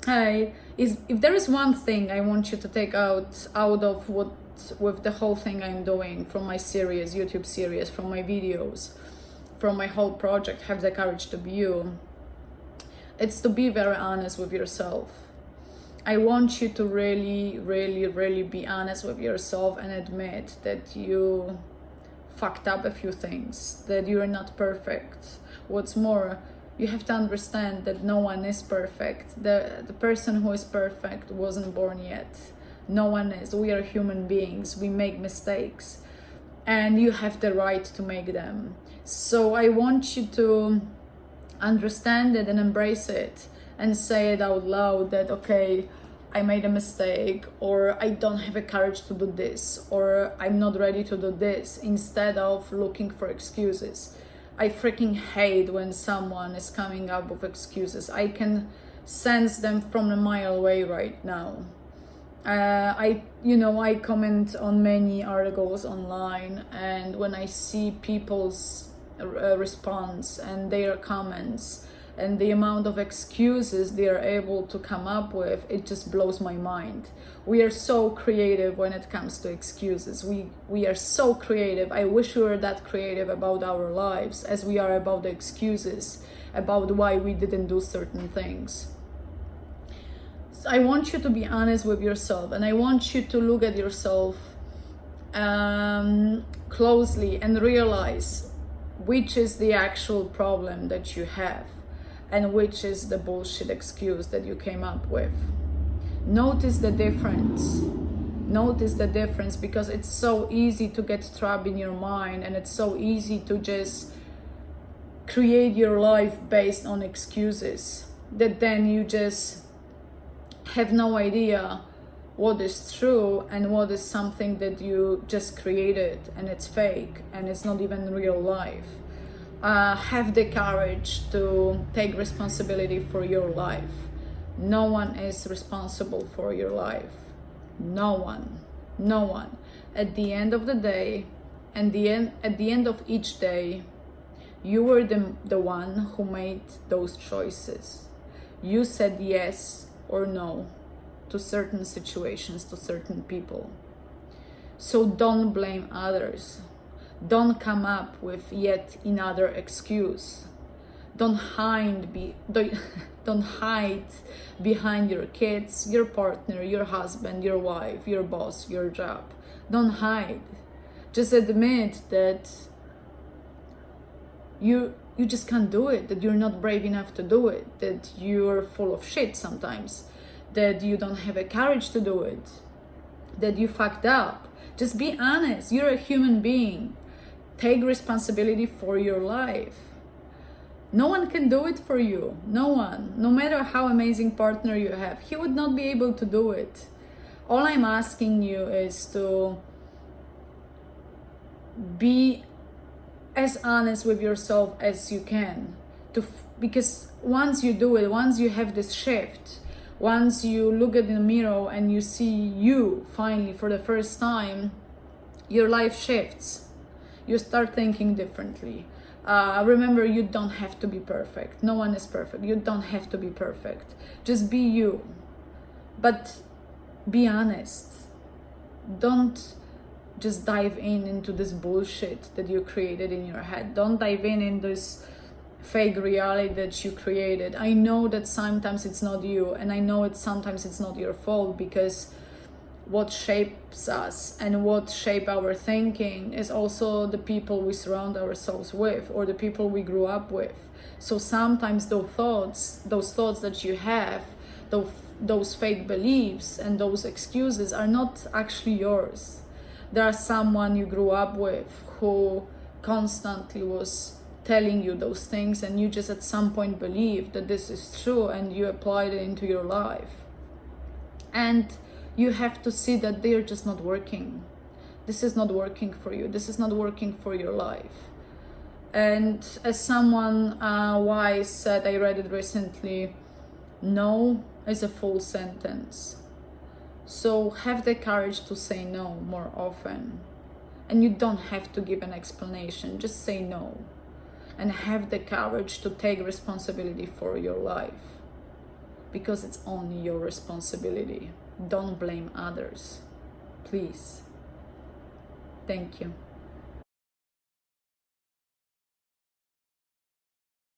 If there is one thing I want you to take out of what with the whole thing I'm doing, from my series, YouTube series, from my videos, from my whole project, Have the Courage to Be You, it's to be very honest with yourself. I want you to really, really, really be honest with yourself and admit that you fucked up a few things, that you're not perfect. What's more, you have to understand that no one is perfect. The person who is perfect wasn't born yet. No one is. We are human beings. We make mistakes. And you have the right to make them. So I want you to understand it and embrace it and say it out loud that, okay, I made a mistake, or I don't have the courage to do this, or I'm not ready to do this, instead of looking for excuses. I freaking hate when someone is coming up with excuses. I can sense them from a mile away right now. I comment on many articles online, and when I see people's response and their comments and the amount of excuses they are able to come up with, it just blows my mind. We are so creative when it comes to excuses. We are so creative. I wish we were that creative about our lives as we are about the excuses, about why we didn't do certain things. So I want you to be honest with yourself, and I want you to look at yourself closely and realize which is the actual problem that you have and which is the bullshit excuse that you came up with. Notice the difference. Notice the difference, because it's so easy to get trapped in your mind, and it's so easy to just create your life based on excuses that then you just have no idea what is true and what is something that you just created and it's fake and it's not even real life. Have the courage to take responsibility for your life. No one is responsible for your life. No one. At the end of the day, at the end of each day, you were the one who made those choices. You said yes or no to certain situations, to certain people. So don't blame others. Don't come up with yet another excuse. Don't hide behind your kids, your partner, your husband, your wife, your boss, your job. Don't hide. Just admit that you just can't do it, that you're not brave enough to do it, that you're full of shit sometimes, that you don't have the courage to do it, that you fucked up. Just be honest. You're a human being. Take responsibility for your life. No one can do it for you. No one. No matter how amazing partner you have, he would not be able to do it. All I'm asking you is to be as honest with yourself as you can. Because once you do it, once you have this shift, once you look at the mirror and you see you finally for the first time, your life shifts. You start thinking differently. Remember, you don't have to be perfect. No one is perfect. You don't have to be perfect. Just be you. But be honest. Don't just dive into this bullshit that you created in your head. Don't dive in this fake reality that you created. I know that sometimes it's not you, and I know sometimes it's not your fault, because what shapes us and what shape our thinking is also the people we surround ourselves with, or the people we grew up with. So sometimes those thoughts that you have, those fake beliefs and those excuses are not actually yours. There are someone you grew up with who constantly was telling you those things, and you just at some point believed that this is true and you applied it into your life. And you have to see that they're just not working. This is not working for you. This is not working for your life. And as someone wise said, I read it recently, no is a full sentence. So have the courage to say no more often. And you don't have to give an explanation, just say no. And have the courage to take responsibility for your life. because it's only your responsibility. Don't blame others, please. Thank you.